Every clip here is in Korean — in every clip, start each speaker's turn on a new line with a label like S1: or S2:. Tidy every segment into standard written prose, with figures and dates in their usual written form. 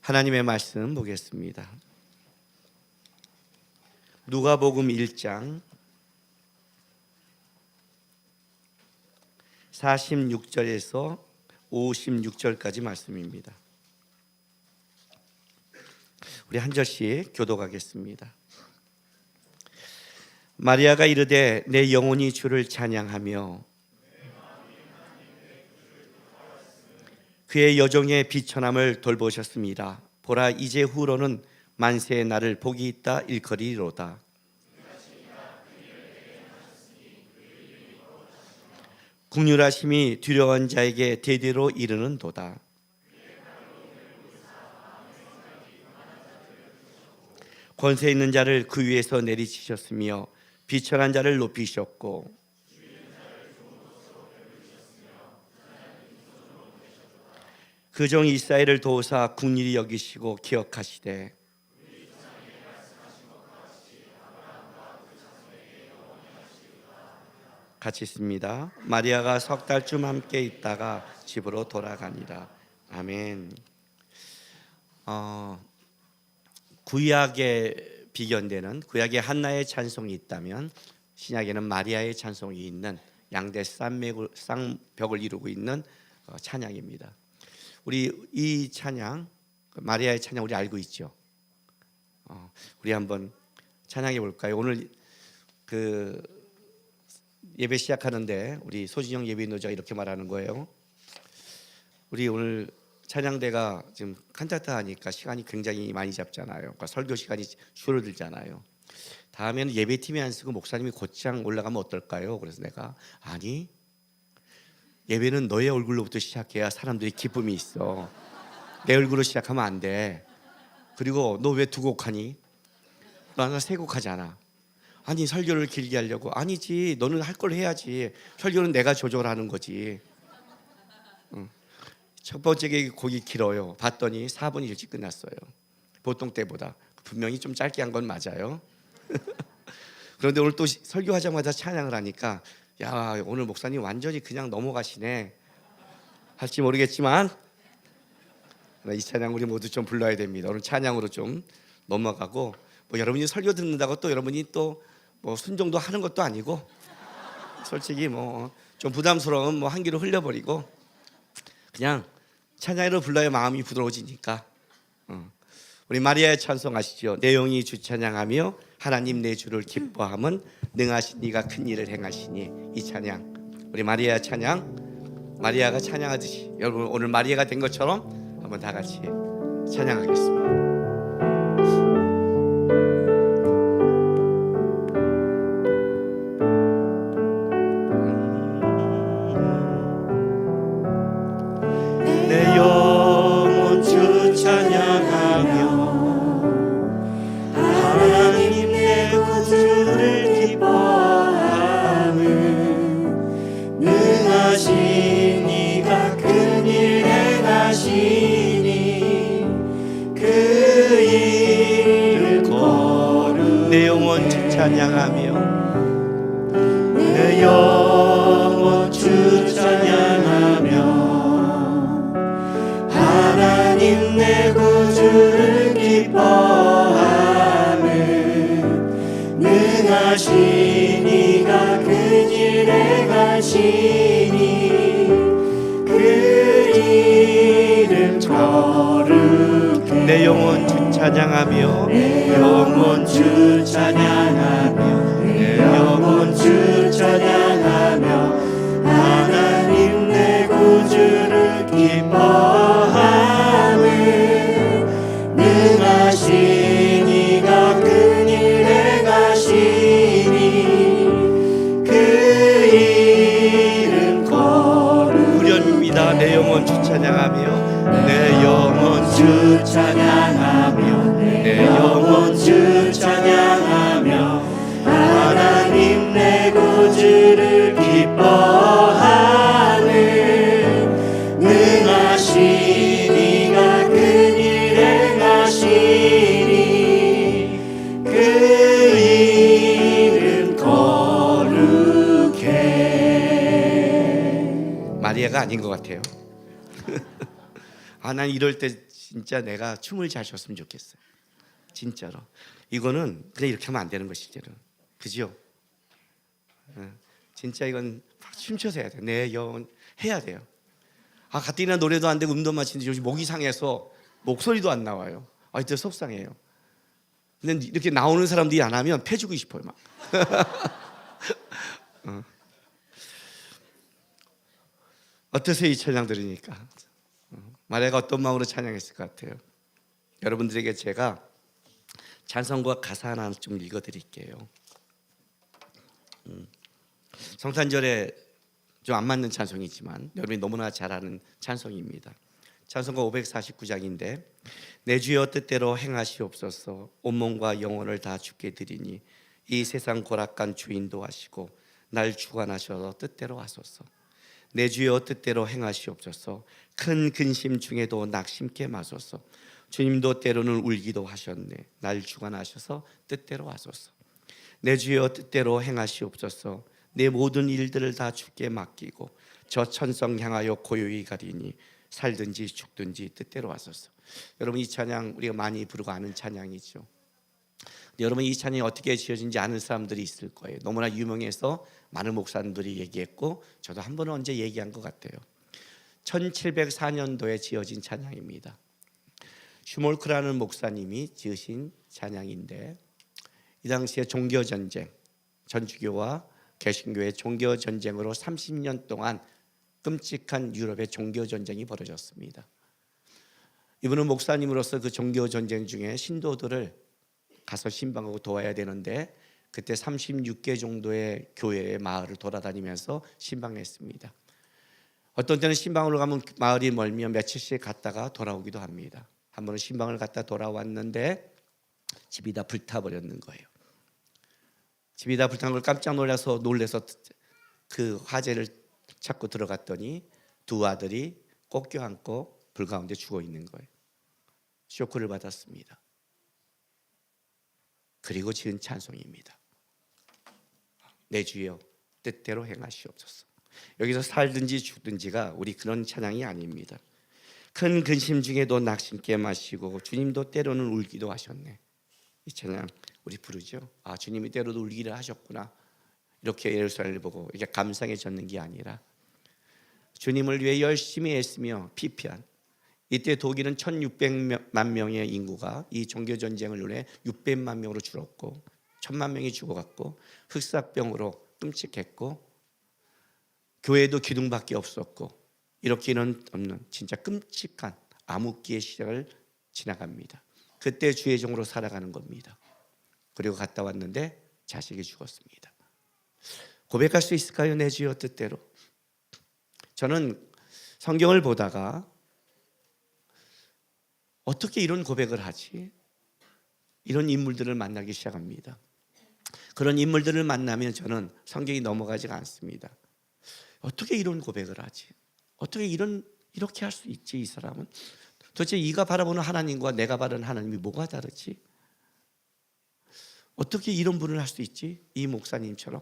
S1: 하나님의 말씀 보겠습니다. 누가복음 1장 46절에서 56절까지 말씀입니다. 우리 한 절씩 교독하겠습니다. 마리아가 이르되 내 영혼이 주를 찬양하며 그의 여종의 비천함을 돌보셨습니다. 보라, 이제 후로는 만세의 날을 복이 있다 일컬이로다. 국률하심이 두려운 자에게 대대로 이르는도다. 권세 있는 자를 그 위에서 내리치셨으며 비천한 자를 높이셨고 그 종 이스라엘을 도우사 국률이 여기시고 기억하시되 같이 있습니다. 마리아가 석 달쯤 함께 있다가 집으로 돌아가니라. 아멘. 구약에 비견되는 구약에 한나의 찬송이 있다면 신약에는 마리아의 찬송이 있는 양대 쌍벽을 이루고 있는 찬양입니다. 우리 이 찬양, 마리아의 찬양 우리 알고 있죠? 우리 한번 찬양해 볼까요? 오늘 그 예배 시작하는데 우리 소진영 예배인도자가 이렇게 말하는 거예요. 우리 오늘 찬양대가 지금 칸타타 하니까 시간이 굉장히 많이 잡잖아요. 그러니까 설교 시간이 줄어들잖아요. 다음에는 예배팀이 안 쓰고 목사님이 곧장 올라가면 어떨까요? 그래서 내가 아니, 예배는 너의 얼굴로부터 시작해야 사람들이 기쁨이 있어. 내 얼굴로 시작하면 안 돼. 그리고 너 왜 두 곡 하니? 나 세 곡 하잖아. 아니, 설교를 길게 하려고. 아니지, 너는 할 걸 해야지. 설교는 내가 조절하는 거지. 첫 번째 곡이 길어요. 봤더니 4분이 일찍 끝났어요. 보통 때보다. 분명히 좀 짧게 한 건 맞아요. 그런데 오늘 또 설교하자마자 찬양을 하니까 야, 오늘 목사님 완전히 그냥 넘어가시네 할지 모르겠지만 이 찬양 우리 모두 좀 불러야 됩니다. 오늘 찬양으로 좀 넘어가고, 뭐 여러분이 설교 듣는다고 또 여러분이 또 뭐 순종도 하는 것도 아니고 솔직히 뭐 좀 부담스러운 뭐 한 귀로 흘려버리고 그냥 찬양으로 불러야 마음이 부드러워지니까. 우리 마리아의 찬송 아시죠? 내 영이 주 찬양하며 하나님 내 주를 기뻐함은 능하신 이가 큰 일을 행하시니. 이 찬양, 우리 마리아 찬양, 마리아가 찬양하듯이 여러분 오늘 마리아가 된 것처럼 한번 다 같이 찬양하겠습니다. 내 영혼 주 찬양하며 하나님 내 구주를 기뻐함은 능하신 이가 큰일 행하시니 그 일을 거룩. 내 영혼 주 찬양하며 내 영혼 주 찬양하며 하나님 내 구주를 기뻐함은 능하신 이가 큰일 행하시니 그 이름 거룩해. 내 영혼 주 찬양하며 내 영혼 주 찬양하며 내 영혼 주 찬양하며 하나님 내 구주를 기뻐함은 능하신 이가 큰일 행하시니 그 이름 거룩. 후련입니다. 내 영혼 주 찬양하며 내 영혼 주 찬양하며 내 영혼 주 찬양하며 하나님 내 구주를 기뻐하는 능하신 이가 큰일 행하시니 그 이름 거룩해. 마리아가 아닌 것 같아요. 난 이럴 때 진짜 내가 춤을 잘 췄으면 좋겠어요. 진짜로. 이거는 그냥 이렇게 하면 안 되는 것이죠. 그죠? 진짜 이건 춤춰서 해야 돼. 내 영혼 해야 돼요. 가뜩이나 노래도 안 되고 음도 맞추는데 요즘 목이 상해서 목소리도 안 나와요. 진짜 속상해요. 근데 이렇게 나오는 사람들이 안 하면 패주고 싶어요 막. 어떠세요 이 찬양 들으니까? 마리아가 어떤 마음으로 찬양했을 것 같아요? 여러분들에게 제가 찬송가 가사 하나 좀 읽어드릴게요. 성탄절에 좀 안 맞는 찬송이지만 여러분이 너무나 잘 아는 찬송입니다. 찬송가 549장인데 내 주여 뜻대로 행하시옵소서 온몸과 영혼을 다 주께 드리니 이 세상 고락간 주인도 하시고 날 주관하셔서 뜻대로 하소서. 내 주여 뜻대로 행하시옵소서 큰 근심 중에도 낙심케 마소서. 주님도 때로는 울기도 하셨네 날 주관하셔서 뜻대로 하소서. 내 주여 뜻대로 행하시옵소서 내 모든 일들을 다 주께 맡기고 저 천성 향하여 고요히 가리니 살든지 죽든지 뜻대로 하소서. 여러분 이 찬양 우리가 많이 부르고 아는 찬양이죠. 여러분 이 찬양이 어떻게 지어진지 아는 사람들이 있을 거예요. 너무나 유명해서 많은 목사님들이 얘기했고 저도 한 번은 언제 얘기한 것 같아요. 1704년도에 지어진 찬양입니다. 슈몰크라는 목사님이 지으신 찬양인데 이 당시에 종교전쟁, 전주교와 개신교의 종교전쟁으로 30년 동안 끔찍한 유럽의 종교전쟁이 벌어졌습니다. 이분은 목사님으로서 그 종교전쟁 중에 신도들을 가서 신방하고 도와야 되는데 그때 36개 정도의 교회의 마을을 돌아다니면서 신방했습니다. 어떤 때는 신방으로 가면 마을이 멀면 며칠씩 갔다가 돌아오기도 합니다. 한 번은 신방을 갔다 돌아왔는데 집이 다 불타버렸는 거예요. 집이 다 불탄 걸 깜짝 놀라서 그 화재를 찾고 들어갔더니 두 아들이 꼭 껴안고 불 가운데 죽어 있는 거예요. 쇼크를 받았습니다. 그리고 지은 찬송입니다. 내 주여 뜻대로 행하시옵소서. 여기서 살든지 죽든지가 우리 그런 찬양이 아닙니다. 큰 근심 중에도 낙심케 마시고 주님도 때로는 울기도 하셨네. 이 찬양 우리 부르죠. 주님이 때로도 울기를 하셨구나. 이렇게 예루살렘을 보고 이게 감상해졌는 게 아니라 주님을 위해 열심히 애쓰며 피폐한 이때 독일은 1600만 명의 인구가 이 종교전쟁을 인해 600만 명으로 줄었고 1000만 명이 죽어갔고 흑사병으로 끔찍했고 교회도 기둥밖에 없었고 이렇게는 없는 진짜 끔찍한 암흑기의 시작을 지나갑니다. 그때 주의 종으로 살아가는 겁니다. 그리고 갔다 왔는데 자식이 죽었습니다. 고백할 수 있을까요? 내 주여 뜻대로. 저는 성경을 보다가 어떻게 이런 고백을 하지? 이런 인물들을 만나기 시작합니다. 그런 인물들을 만나면 저는 성경이 넘어가지가 않습니다. 어떻게 이런 고백을 하지? 어떻게 이렇게 할 수 있지? 이 사람은 도대체 이가 바라보는 하나님과 내가 바라는 하나님이 뭐가 다르지? 어떻게 이런 분을 할 수 있지? 이 목사님처럼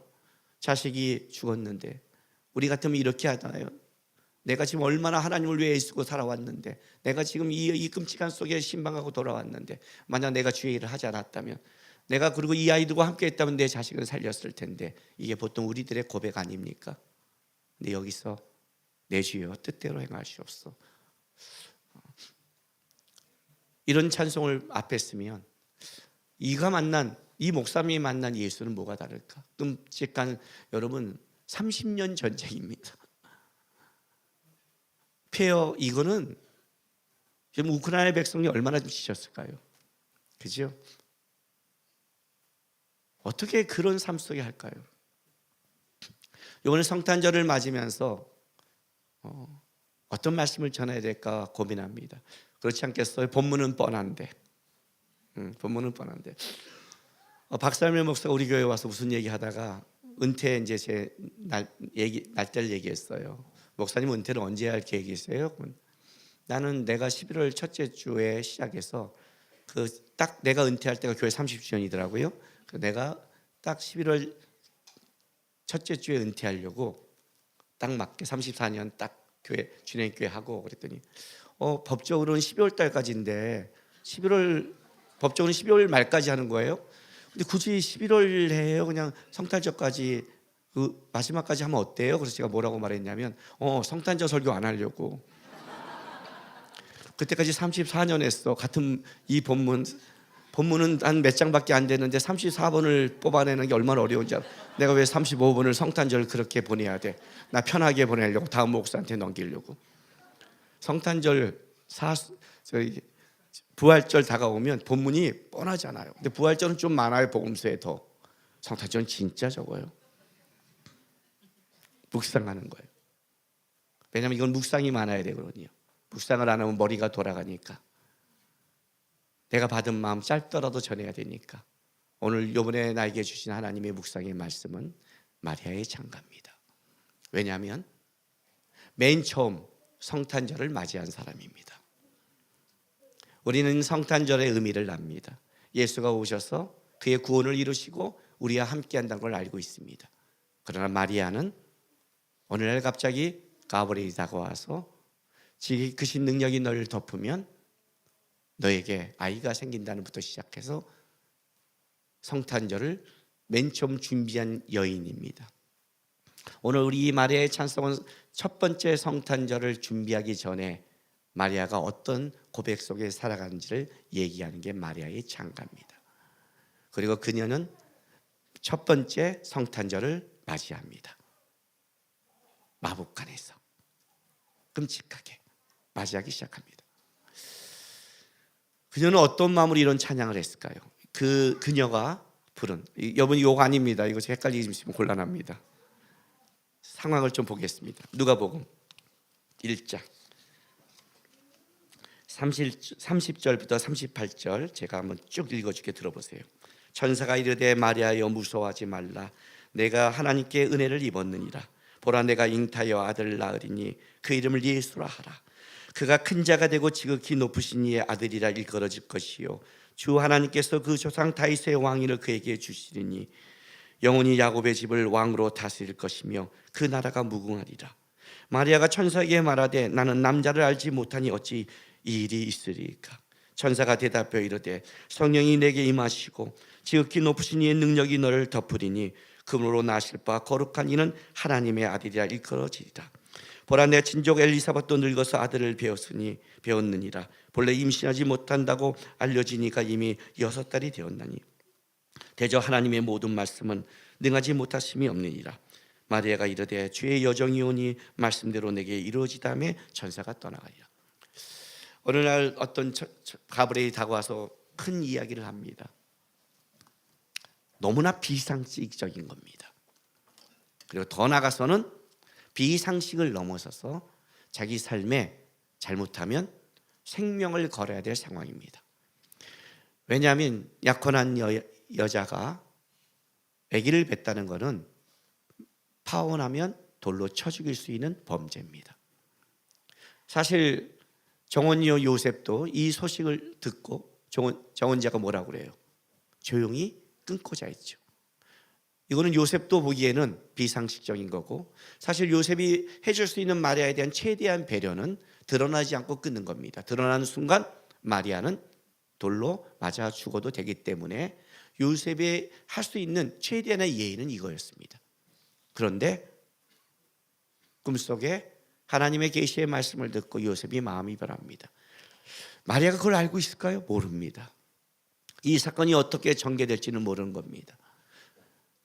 S1: 자식이 죽었는데 우리 같으면 이렇게 하잖아요. 내가 지금 얼마나 하나님을 위해 애쓰고 살아왔는데 내가 지금 이 끔찍한 속에 신방하고 돌아왔는데 만약 내가 주의 일을 하지 않았다면 내가 그리고 이 아이들과 함께 했다면 내 자식을 살렸을 텐데 이게 보통 우리들의 고백 아닙니까? 근데 여기서 내 주여 뜻대로 행하시옵소서. 이런 찬송을 앞에 쓰면 이 목사님이 만난 예수는 뭐가 다를까? 끔찍한 여러분 30년 전쟁입니다. 폐허 이거는 지금 우크라이나 백성이 얼마나 지쳤을까요? 그죠? 어떻게 그런 삶 속에 할까요? 이번에 성탄절을 맞으면서 어떤 말씀을 전해야 될까 고민합니다. 그렇지 않겠어요? 본문은 뻔한데. 본문은 뻔한데. 박살멜 목사가 우리 교회에 와서 무슨 얘기하다가 은퇴 이제 제 날짜를 얘기했어요. 목사님 은퇴를 언제 할 계획이세요? 나는 내가 11월 첫째 주에 시작해서 딱 내가 은퇴할 때가 교회 30주년이더라고요. 내가 딱 11월 첫째 주에 은퇴하려고 딱 맞게 34년 딱 교회 주님교회 하고 그랬더니 법적으로는 12월 달까지인데 11월 법적으로는 12월 말까지 하는 거예요. 근데 굳이 11월 해요. 그냥 성탄절까지 그 마지막까지 하면 어때요? 그래서 제가 뭐라고 말했냐면 성탄절 설교 안 하려고. 그때까지 34년 했어. 같은 이 본문은 한 몇 장밖에 안 되는데 34번을 뽑아내는 게 얼마나 어려운지 알아. 내가 왜 35번을 성탄절 그렇게 보내야 돼? 나 편하게 보내려고 다음 목사한테 넘기려고. 성탄절 부활절 다가오면 본문이 뻔하잖아요. 근데 부활절은 좀 많아요. 복음서에 더. 성탄절은 진짜 적어요. 묵상하는 거예요. 왜냐하면 이건 묵상이 많아야 되거든요. 묵상을 안 하면 머리가 돌아가니까. 내가 받은 마음 짧더라도 전해야 되니까. 오늘 이번에 나에게 주신 하나님의 묵상의 말씀은 마리아의 장가입니다. 왜냐하면 맨 처음 성탄절을 맞이한 사람입니다. 우리는 성탄절의 의미를 압니다. 예수가 오셔서 그의 구원을 이루시고 우리와 함께한다는 걸 알고 있습니다. 그러나 마리아는 어느 날 갑자기 가브리엘이 다가와서 지극히신 능력이 너를 덮으면 너에게 아이가 생긴다는 부터 시작해서 성탄절을 맨 처음 준비한 여인입니다. 오늘 우리 마리아의 찬송은 첫 번째 성탄절을 준비하기 전에 마리아가 어떤 고백 속에 살아가는지를 얘기하는 게 마리아의 장가입니다. 그리고 그녀는 첫 번째 성탄절을 맞이합니다. 마복간에서 끔찍하게 맞이하기 시작합니다. 그녀는 어떤 마음으로 이런 찬양을 했을까요? 그녀가 부른, 여러분 욕 아닙니다. 이거 헷갈리시면 곤란합니다. 상황을 좀 보겠습니다. 누가복음 1장 30절부터 38절 제가 한번 쭉 읽어줄게 들어보세요. 천사가 이르되 마리아여 무서워하지 말라. 내가 하나님께 은혜를 입었느니라. 보라 내가 잉타여 아들을 낳으리니 그 이름을 예수라 하라. 그가 큰 자가 되고 지극히 높으신 이의 아들이라 일컬어질 것이요 주 하나님께서 그 조상 다윗의 왕위를 그에게 주시리니 영원히 야곱의 집을 왕으로 다스릴 것이며 그 나라가 무궁하리라. 마리아가 천사에게 말하되 나는 남자를 알지 못하니 어찌 이 일이 있으리까. 천사가 대답하여 이르되 성령이 내게 임하시고 지극히 높으신 이의 능력이 너를 덮으리니 그러므로 나실 바 거룩한 이는 하나님의 아들이라 일컬어지리라. 보라 내 친족 엘리사벳도 늙어서 아들을 배웠느니라. 본래 임신하지 못한다고 알려진 이가 이미 6달이 되었나니 대저 하나님의 모든 말씀은 능하지 못하심이 없느니라. 마리아가 이르되 주의 여정이 오니 말씀대로 내게 이루어지다며 천사가 떠나가리라. 어느 날 어떤 가브리엘이 다가와서 큰 이야기를 합니다. 너무나 비상식적인 겁니다. 그리고 더 나아가서는 비상식을 넘어서서 자기 삶에 잘못하면 생명을 걸어야 될 상황입니다. 왜냐하면 약혼한 여자가 아기를 뱉다는 것은 파혼하면 돌로 쳐 죽일 수 있는 범죄입니다. 사실 정원녀 요셉도 이 소식을 듣고 정원자가 뭐라고 그래요? 조용히 끊고자 했죠. 이거는 요셉도 보기에는 비상식적인 거고, 사실 요셉이 해줄 수 있는 마리아에 대한 최대한 배려는 드러나지 않고 끊는 겁니다. 드러나는 순간 마리아는 돌로 맞아 죽어도 되기 때문에 요셉이 할 수 있는 최대한의 예의는 이거였습니다. 그런데 꿈속에 하나님의 계시의 말씀을 듣고 요셉이 마음이 변합니다. 마리아가 그걸 알고 있을까요? 모릅니다. 이 사건이 어떻게 전개될지는 모르는 겁니다.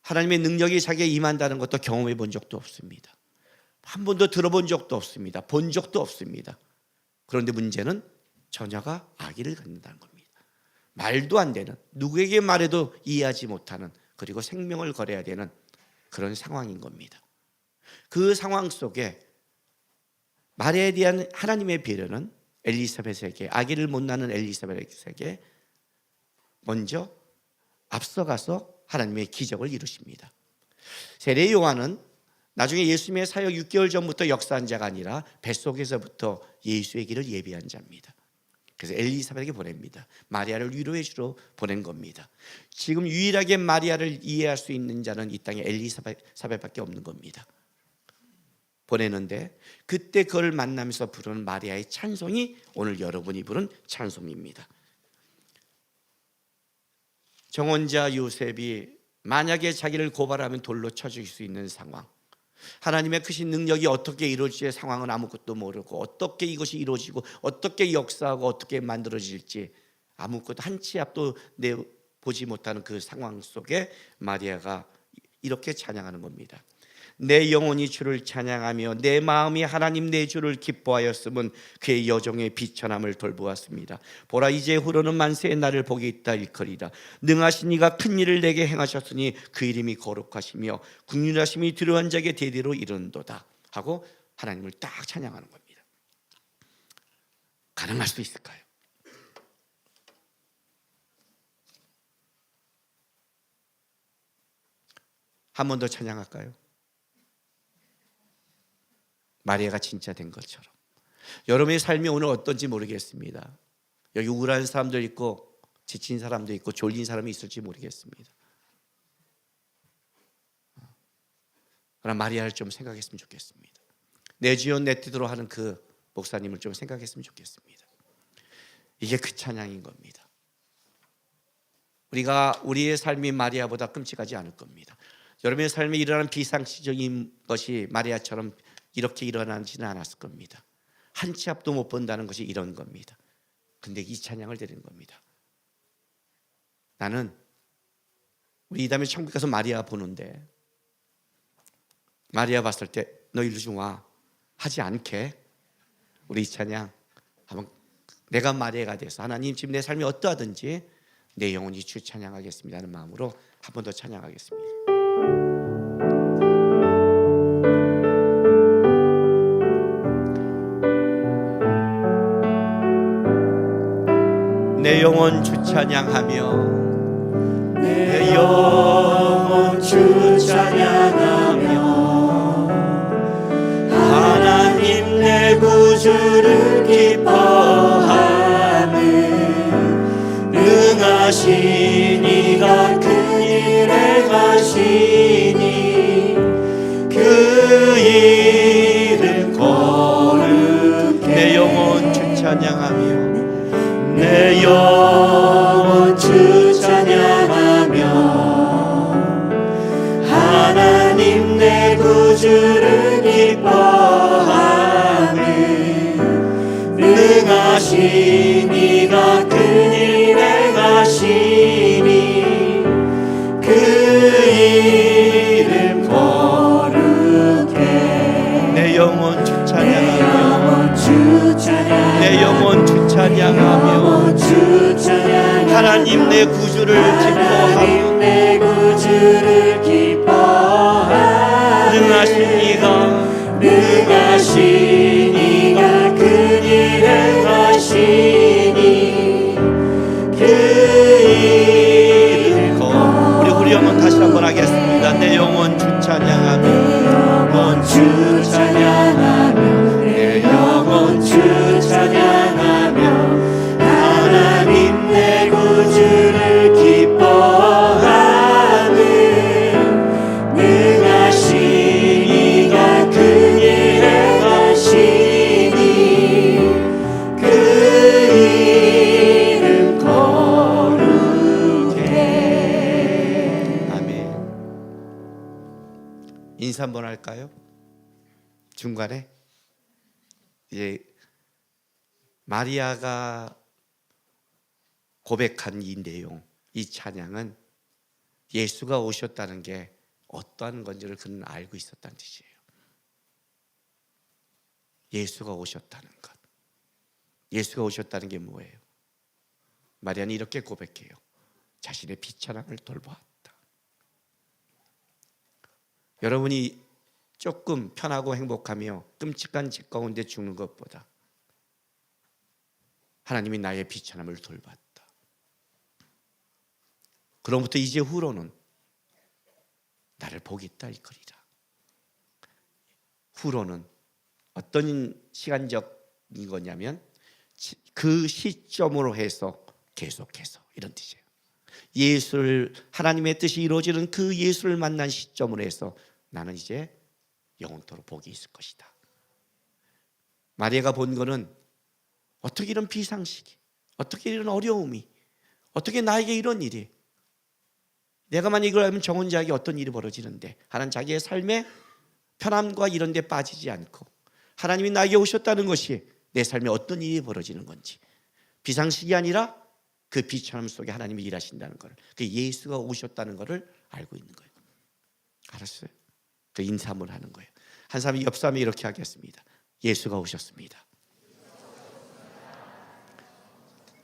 S1: 하나님의 능력이 자기에 임한다는 것도 경험해 본 적도 없습니다. 한 번도 들어본 적도 없습니다. 본 적도 없습니다. 그런데 문제는 처녀가 아기를 갖는다는 겁니다. 말도 안 되는, 누구에게 말해도 이해하지 못하는, 그리고 생명을 걸어야 되는 그런 상황인 겁니다. 그 상황 속에 마리아에 대한 하나님의 배려는 엘리사벳에게, 아기를 못 낳는 엘리사벳에게 먼저 앞서가서 하나님의 기적을 이루십니다. 세례 요한은 나중에 예수님의 사역 6개월 전부터 역사한 자가 아니라 뱃속에서부터 예수의 길을 예비한 자입니다. 그래서 엘리사벳에게 보냅니다. 마리아를 위로해 주러 보낸 겁니다. 지금 유일하게 마리아를 이해할 수 있는 자는 이 땅에 엘리사벳밖에 없는 겁니다. 보내는데 그때 그걸 만나면서 부르는 마리아의 찬송이 오늘 여러분이 부른 찬송입니다. 정혼자 요셉이 만약에 자기를 고발하면 돌로 쳐 죽일 수 있는 상황, 하나님의 크신 능력이 어떻게 이루어질지 상황은 아무것도 모르고 어떻게 이것이 이루어지고 어떻게 역사하고 어떻게 만들어질지 아무것도 한 치 앞도 내보지 못하는 그 상황 속에 마리아가 이렇게 찬양하는 겁니다. 내 영혼이 주를 찬양하며 내 마음이 하나님 내 주를 기뻐하였음은 그의 여종의 비천함을 돌보았습니다. 보라, 이제 후로는 만세의 날을 복이 있다 일컬이다. 능하신 이가 큰 일을 내게 행하셨으니 그 이름이 거룩하시며 긍휼하심이 들어간 자에게 대대로 이른도다 하고 하나님을 딱 찬양하는 겁니다. 가능할 수 있을까요? 한 번 더 찬양할까요? 마리아가 진짜 된 것처럼. 여러분의 삶이 오늘 어떤지 모르겠습니다. 여기 우울한 사람도 있고 지친 사람도 있고 졸린 사람이 있을지 모르겠습니다. 그러나 마리아를 좀 생각했으면 좋겠습니다. 내 주여 내 뜻으로 하는 그 목사님을 좀 생각했으면 좋겠습니다. 이게 그 찬양인 겁니다. 우리의 삶이 마리아보다 끔찍하지 않을 겁니다. 여러분의 삶에 일어나는 비상시적인 것이 마리아처럼 이렇게 일어나지는 않았을 겁니다. 한 치 앞도 못 본다는 것이 이런 겁니다. 근데 이 찬양을 드리는 겁니다. 나는 우리 이 다음에 천국 가서 마리아 보는데 마리아 봤을 때 너 이리 좀 와 하지 않게 우리 이 찬양 한번 내가 마리아가 돼서 하나님 지금 내 삶이 어떠하든지 내 영혼이 주 찬양하겠습니다 하는 마음으로 한 번 더 찬양하겠습니다. 내 영혼 주 찬양하며
S2: 내 영혼 주 찬양하며 하나님 내 구주를 기뻐하네. 능하신 이가 큰 일 행하시니 그 이름 거룩해.
S1: 내 영혼 주 찬양하며
S2: 내 영혼 주 찬양하며 하나님 내 구주를 기뻐하네. 능하신 이가 큰 일 행하시니 그 이름 거룩해.
S1: 내 영혼 주 찬양하며
S2: 내 영혼 주
S1: 찬양하며 하나님 내 구주를 기뻐하고
S2: 능하신 이가 큰 일 행하시니 그 이름
S1: 우리 후렴은 다시 한번 하겠습니다. 내 영혼 주 찬양하며
S2: 주 찬양하며 내 영혼 주 찬양하며 하나님 내 구주를 기뻐하네. 능하신 이가 큰 일 행하시니 그 이름 거룩해.
S1: 아멘. 인사 한번 할까요? 중간에 이제 마리아가 고백한 이 내용, 이 찬양은 예수가 오셨다는 게 어떠한 건지를 그는 알고 있었다는 뜻이에요. 예수가 오셨다는 것. 예수가 오셨다는 게 뭐예요? 마리아는 이렇게 고백해요. 자신의 비천함을 돌보았다. 여러분이 조금 편하고 행복하며 끔찍한 집 가운데 죽는 것보다 하나님이 나의 비천함을 돌봤다. 그로부터 이제 후로는 나를 복이 있다 일컬이라. 후로는 어떤 시간적인 거냐면 그 시점으로 해서 계속해서 이런 뜻이에요. 예수를 하나님의 뜻이 이루어지는 그 예수를 만난 시점으로 해서 나는 이제 영원토록 복이 있을 것이다. 마리아가 본 거는 어떻게 이런 비상식이, 어떻게 이런 어려움이, 어떻게 나에게 이런 일이, 내가 만약 이걸 알면 저 혼자에게 어떤 일이 벌어지는데, 하나는 자기의 삶의 편함과 이런 데 빠지지 않고 하나님이 나에게 오셨다는 것이 내 삶에 어떤 일이 벌어지는 건지, 비상식이 아니라 그 비천함 속에 하나님이 일하신다는 것을, 그 예수가 오셨다는 것을 알고 있는 거예요. 알았어요? 그 인사를 하는 거예요. 한 사람이 옆 사람이 이렇게 하겠습니다. 예수가 오셨습니다.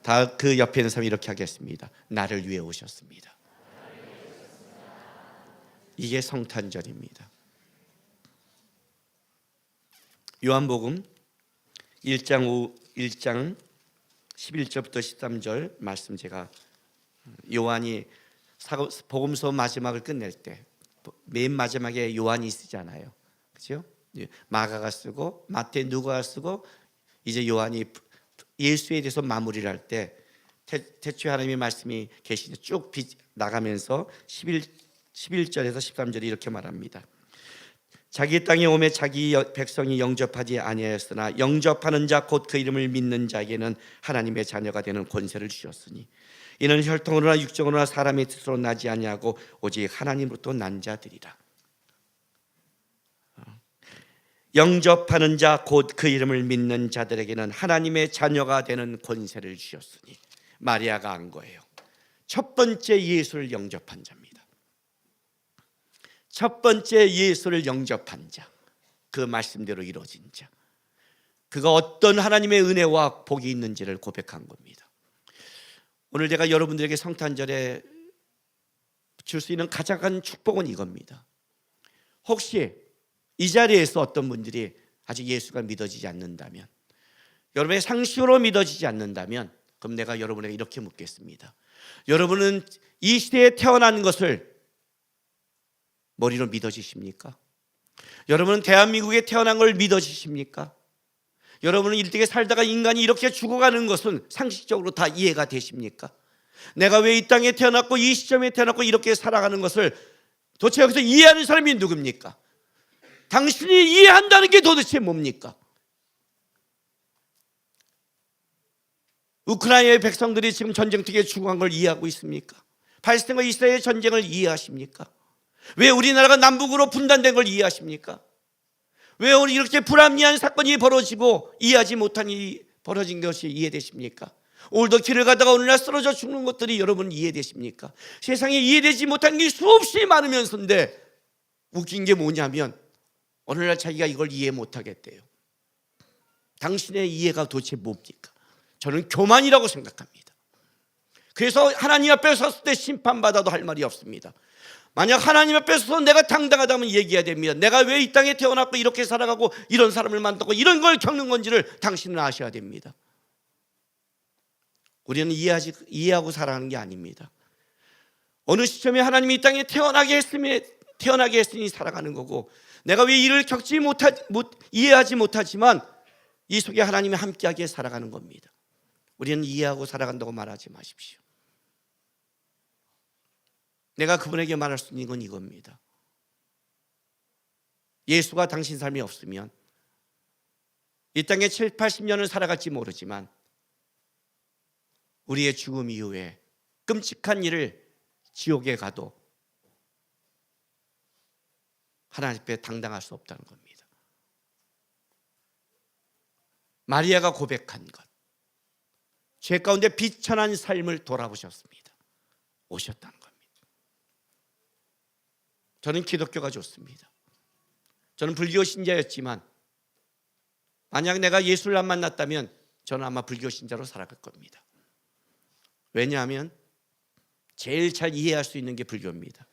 S1: 다 그 옆에 있는 사람이 이렇게 하겠습니다. 나를 위해 오셨습니다. 이게 성탄절입니다. 요한복음 1장 11절부터 13절 말씀, 제가 요한이 복음서 마지막을 끝낼 때 맨 마지막에 요한이 쓰잖아요. 그렇죠? 마가가 쓰고 마태, 누가가 쓰고 이제 요한이 예수에 대해서 마무리를 할 때 태초에 하나님의 말씀이 계시는데 쭉 나가면서 11절에서 13절이 이렇게 말합니다. 자기 땅에 오매 자기 백성이 영접하지 아니하였으나 영접하는 자 곧 그 이름을 믿는 자에게는 하나님의 자녀가 되는 권세를 주셨으니 이는 혈통으로나 육정으로나 사람의 뜻으로 나지 아니하고 오직 하나님으로부터 난 자들이라. 영접하는 자 곧 그 이름을 믿는 자들에게는 하나님의 자녀가 되는 권세를 주셨으니, 마리아가 한 거예요. 첫 번째 예수를 영접한 자입니다. 첫 번째 예수를 영접한 자, 그 말씀대로 이루어진 자, 그가 어떤 하나님의 은혜와 복이 있는지를 고백한 겁니다. 오늘 제가 여러분들에게 성탄절에 줄 수 있는 가장 큰 축복은 이겁니다. 혹시 이 자리에서 어떤 분들이 아직 예수가 믿어지지 않는다면, 여러분의 상식으로 믿어지지 않는다면, 그럼 내가 여러분에게 이렇게 묻겠습니다. 여러분은 이 시대에 태어난 것을 머리로 믿어지십니까? 여러분은 대한민국에 태어난 걸 믿어지십니까? 여러분은 일대에 살다가 인간이 이렇게 죽어가는 것은 상식적으로 다 이해가 되십니까? 내가 왜 이 땅에 태어났고 이 시점에 태어났고 이렇게 살아가는 것을 도대체 여기서 이해하는 사람이 누굽니까? 당신이 이해한다는 게 도대체 뭡니까? 우크라이나의 백성들이 지금 전쟁터에 죽어간 걸 이해하고 있습니까? 팔레스타인과 이스라엘의 전쟁을 이해하십니까? 왜 우리나라가 남북으로 분단된 걸 이해하십니까? 왜 오늘 이렇게 불합리한 사건이 벌어지고 이해하지 못한 일이 벌어진 것이 이해되십니까? 오늘도 길을 가다가 오늘날 쓰러져 죽는 것들이 여러분 이해되십니까? 세상에 이해되지 못한 게 수없이 많으면서인데 웃긴 게 뭐냐면 오늘날 자기가 이걸 이해 못하겠대요. 당신의 이해가 도대체 뭡니까? 저는 교만이라고 생각합니다. 그래서 하나님 앞에 섰을 때 심판받아도 할 말이 없습니다. 만약 하나님 앞에 서서 내가 당당하다면 얘기해야 됩니다. 내가 왜 이 땅에 태어났고 이렇게 살아가고 이런 사람을 만났고 이런 걸 겪는 건지를 당신은 아셔야 됩니다. 우리는 이해하고 살아가는 게 아닙니다. 어느 시점에 하나님이 이 땅에 태어나게 했으니 살아가는 거고, 내가 왜 이를 이해하지 못하지만 이 속에 하나님이 함께하기에 살아가는 겁니다. 우리는 이해하고 살아간다고 말하지 마십시오. 내가 그분에게 말할 수 있는 건 이겁니다. 예수가 당신 삶이 없으면 이 땅에 7, 80년을 살아갈지 모르지만 우리의 죽음 이후에 끔찍한 일을 지옥에 가도 하나님 앞에 당당할 수 없다는 겁니다. 마리아가 고백한 것, 죄 가운데 비천한 삶을 돌아보셨습니다. 오셨다는 겁니다. 저는 기독교가 좋습니다. 저는 불교 신자였지만 만약 내가 예수를 안 만났다면 저는 아마 불교 신자로 살아갈 겁니다. 왜냐하면 제일 잘 이해할 수 있는 게 불교입니다.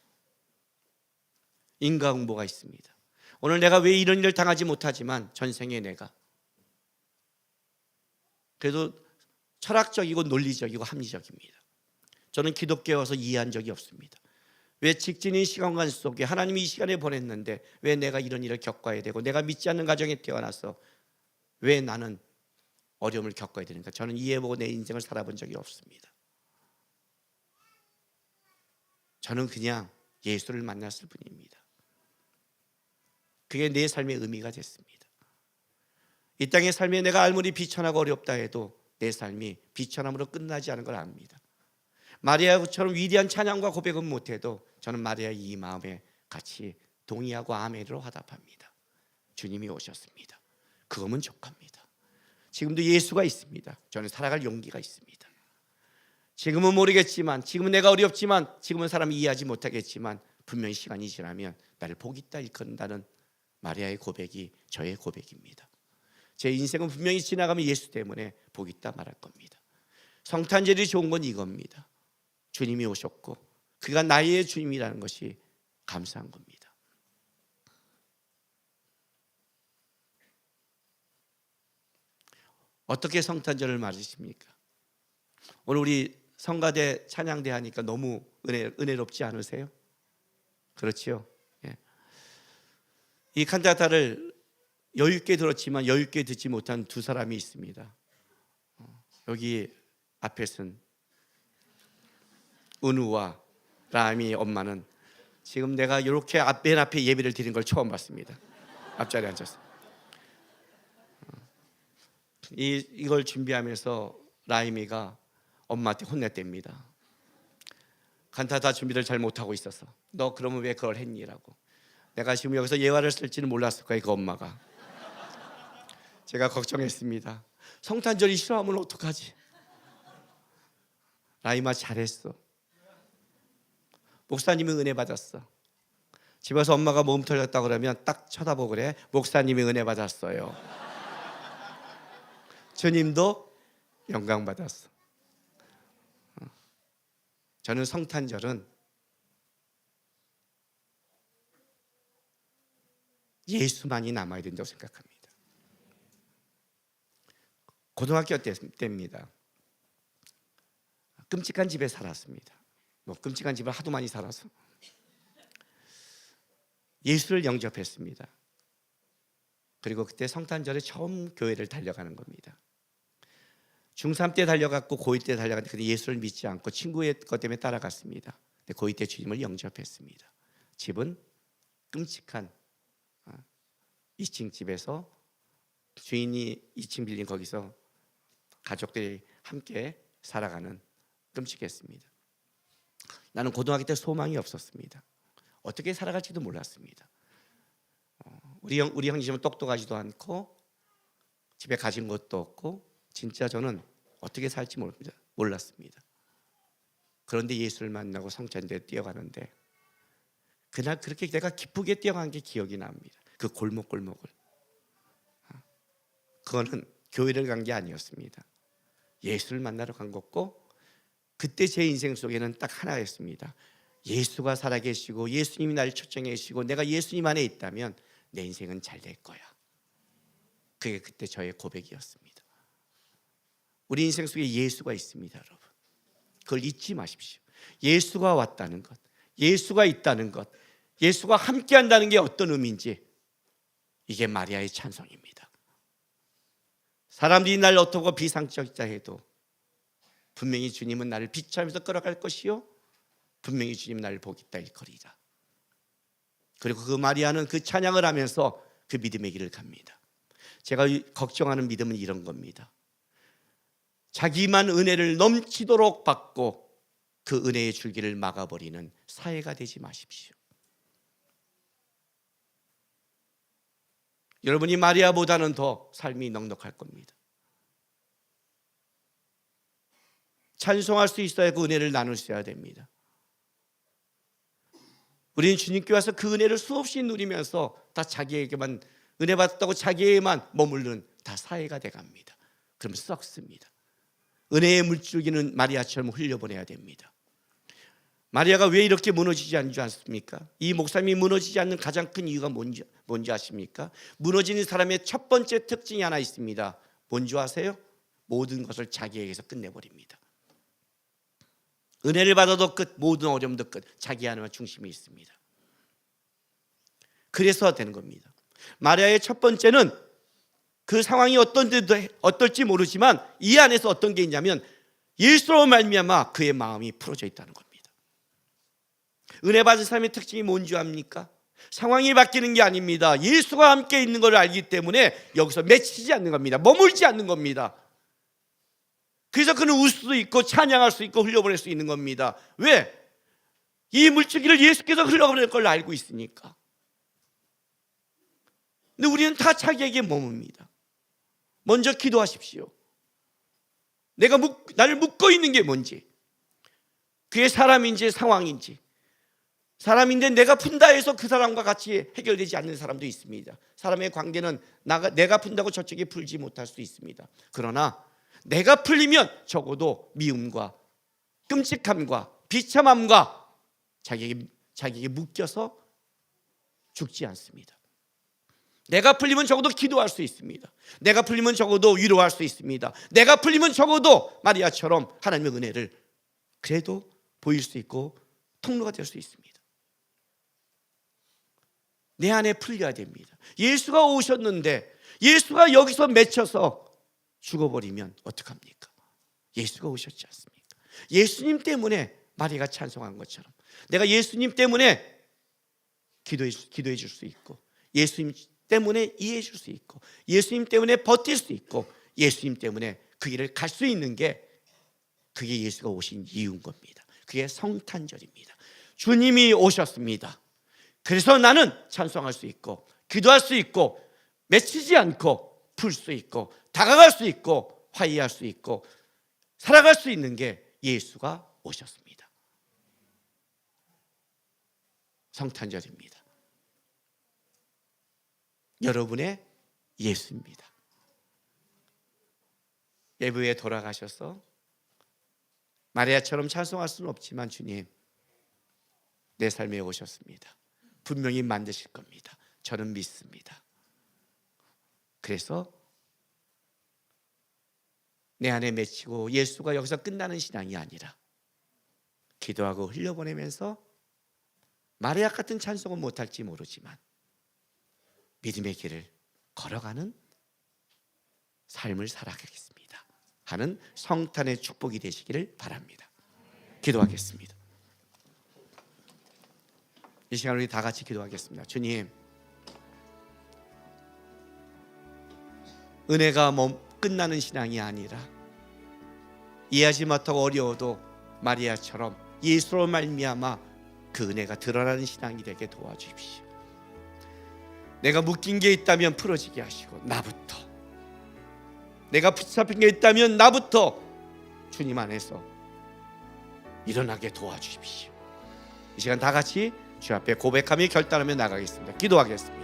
S1: 인과응보가 있습니다. 오늘 내가 왜 이런 일을 당하지 못하지만 전생에 내가 그래도 철학적이고 논리적이고 합리적입니다. 저는 기독교에 와서 이해한 적이 없습니다. 왜 직진인 시간관 속에 하나님이 이 시간에 보냈는데 왜 내가 이런 일을 겪어야 되고, 내가 믿지 않는 가정에 태어나서 왜 나는 어려움을 겪어야 되는가? 저는 이해해보고 내 인생을 살아본 적이 없습니다. 저는 그냥 예수를 만났을 뿐입니다. 그게 내 삶의 의미가 됐습니다. 이 땅의 삶에 내가 아무리 비천하고 어렵다 해도 내 삶이 비천함으로 끝나지 않은 걸 압니다. 마리아처럼 위대한 찬양과 고백은 못해도 저는 마리아의 이 마음에 같이 동의하고 아멘으로 화답합니다. 주님이 오셨습니다. 그거면 족합니다. 지금도 예수가 있습니다. 저는 살아갈 용기가 있습니다. 지금은 모르겠지만, 지금은 내가 어렵지만, 지금은 사람이 이해하지 못하겠지만 분명히 시간이 지나면 나를 복 있다 일컫는다는 마리아의 고백이 저의 고백입니다. 제 인생은 분명히 지나가면 예수 때문에 복 있다 말할 겁니다. 성탄절이 좋은 건 이겁니다. 주님이 오셨고 그가 나의 주님이라는 것이 감사한 겁니다. 어떻게 성탄절을 맞으십니까? 오늘 우리 성가대 찬양대 하니까 너무 은혜롭지 않으세요? 그렇지요? 예. 이 칸타타를 여유 있게 들었지만 여유 있게 듣지 못한 두 사람이 있습니다. 여기 앞에 쓴 은우와 라미 엄마는 지금 내가 이렇게 맨 앞에 예배를 드린 걸 처음 봤습니다. 앞자리에 앉아서 이걸 준비하면서 라임이가 엄마한테 혼냈답니다. 칸타타 준비를 잘 못하고 있어서 너 그러면 왜 그걸 했니라고. 내가 지금 여기서 예화를 쓸지는 몰랐을 거예요. 그 엄마가. 제가 걱정했습니다. 성탄절이 싫어하면 어떡하지? 라임아 잘했어. 목사님이 은혜 받았어. 집에서 엄마가 몸 털렸다 그러면 딱 쳐다보고 그래. 목사님이 은혜 받았어요. 주님도 영광 받았어. 저는 성탄절은 예수만이 남아야 된다고 생각합니다. 고등학교 때입니다. 끔찍한 집에 살았습니다. 끔찍한 집을 하도 많이 살아서 예수를 영접했습니다. 그리고 그때 성탄절에 처음 교회를 달려가는 겁니다. 중3 때 달려갔고 고2 때 달려갔는데 예수를 믿지 않고 친구의 것 때문에 따라갔습니다. 근데 고2 때 주님을 영접했습니다. 집은 끔찍한 2층 집에서 주인이 2층 빌린 거기서 가족들이 함께 살아가는 끔찍했습니다. 나는 고등학교 때 소망이 없었습니다. 어떻게 살아갈지도 몰랐습니다. 우리 형님은 똑똑하지도 않고 집에 가진 것도 없고 진짜 저는 어떻게 살지 몰랐습니다. 그런데 예수를 만나고 성찬대에 뛰어가는데 그날 그렇게 내가 기쁘게 뛰어간 게 기억이 납니다. 그 골목골목을. 그거는 교회를 간 게 아니었습니다. 예수를 만나러 간 거고 그때 제 인생 속에는 딱 하나였습니다. 예수가 살아계시고 예수님이 나를 초청해 주시고 내가 예수님 안에 있다면 내 인생은 잘 될 거야. 그게 그때 저의 고백이었습니다. 우리 인생 속에 예수가 있습니다, 여러분. 그걸 잊지 마십시오. 예수가 왔다는 것, 예수가 있다는 것, 예수가 함께한다는 게 어떤 의미인지 이게 마리아의 찬송입니다. 사람들이 날 어떻고 비상적이다 해도 분명히 주님은 나를 비추하면서 끌어갈 것이요 분명히 주님 나를 복 있다 일거리라. 그리고 그 마리아는 그 찬양을 하면서 그 믿음의 길을 갑니다. 제가 걱정하는 믿음은 이런 겁니다. 자기만 은혜를 넘치도록 받고 그 은혜의 줄기를 막아버리는 사회가 되지 마십시오. 여러분이 마리아보다는 더 삶이 넉넉할 겁니다. 찬송할 수 있어야 그 은혜를 나눌 수 있어야 됩니다. 우리는 주님께 와서 그 은혜를 수없이 누리면서 다 자기에게만 은혜 받았다고 자기에게만 머무르는 다 사회가 돼갑니다. 그럼 썩습니다. 은혜의 물줄기는 마리아처럼 흘려보내야 됩니다. 마리아가 왜 이렇게 무너지지 않는 줄 아십니까? 이 목사님이 무너지지 않는 가장 큰 이유가 뭔지 아십니까? 무너지는 사람의 첫 번째 특징이 하나 있습니다. 뭔지 아세요? 모든 것을 자기에게서 끝내버립니다. 은혜를 받아도 끝, 모든 어려움도 끝, 자기 하나만 중심이 있습니다. 그래서 되는 겁니다. 마리아의 첫 번째는 그 상황이 어떨지 모르지만 이 안에서 어떤 게 있냐면 예수로 말미암아 그의 마음이 풀어져 있다는 겁니다. 은혜 받은 사람의 특징이 뭔지 압니까? 상황이 바뀌는 게 아닙니다. 예수가 함께 있는 걸 알기 때문에 여기서 맺히지 않는 겁니다. 머물지 않는 겁니다. 그래서 그는 울 수도 있고 찬양할 수 있고 흘려보낼 수 있는 겁니다. 왜? 이 물줄기를 예수께서 흘려보낼 걸 알고 있으니까. 근데 우리는 다 자기에게 머뭅니다. 먼저 기도하십시오. 나를 묶고 있는 게 뭔지, 그게 사람인지 상황인지. 사람인데 내가 푼다 해서 그 사람과 같이 해결되지 않는 사람도 있습니다. 사람의 관계는 내가 푼다고 저쪽이 풀지 못할 수도 있습니다. 그러나 내가 풀리면 적어도 미움과 끔찍함과 비참함과 자기에게 묶여서 죽지 않습니다. 내가 풀리면 적어도 기도할 수 있습니다. 내가 풀리면 적어도 위로할 수 있습니다. 내가 풀리면 적어도 마리아처럼 하나님의 은혜를 그래도 보일 수 있고 통로가 될 수 있습니다. 내 안에 풀려야 됩니다. 예수가 오셨는데 예수가 여기서 맺혀서 죽어버리면 어떡합니까? 예수가 오셨지 않습니까? 예수님 때문에 마리아가 찬송한 것처럼 내가 예수님 때문에 기도해 줄 수 있고, 예수님 때문에 이해해 줄 수 있고, 예수님 때문에 버틸 수 있고, 예수님 때문에 그 길을 갈 수 있는 게, 그게 예수가 오신 이유인 겁니다. 그게 성탄절입니다. 주님이 오셨습니다. 그래서 나는 찬송할 수 있고 기도할 수 있고 맺히지 않고 풀 수 있고 다가갈 수 있고 화해할 수 있고 살아갈 수 있는 게 예수가 오셨습니다. 성탄절입니다. 여러분의 예수입니다. 예배에 돌아가셔서 마리아처럼 찬송할 수는 없지만 주님, 내 삶에 오셨습니다. 분명히 만드실 겁니다. 저는 믿습니다. 그래서 내 안에 맺히고 예수가 여기서 끝나는 신앙이 아니라 기도하고 흘려보내면서 마리아 같은 찬송은 못할지 모르지만 믿음의 길을 걸어가는 삶을 살아가겠습니다 하는 성탄의 축복이 되시기를 바랍니다. 기도하겠습니다. 이 시간 우리 다 같이 기도하겠습니다. 주님, 은혜가 끝나는 신앙이 아니라 이해하지 못하고 어려워도 마리아처럼 예수로 말미암아 그 은혜가 드러나는 신앙이 되게 도와주십시오. 내가 묶인 게 있다면 풀어지게 하시고, 나부터 내가 붙잡힌 게 있다면 나부터 주님 안에서 일어나게 도와주십시오. 이 시간 다 같이 주 앞에 고백하며 결단하며 나가겠습니다. 기도하겠습니다.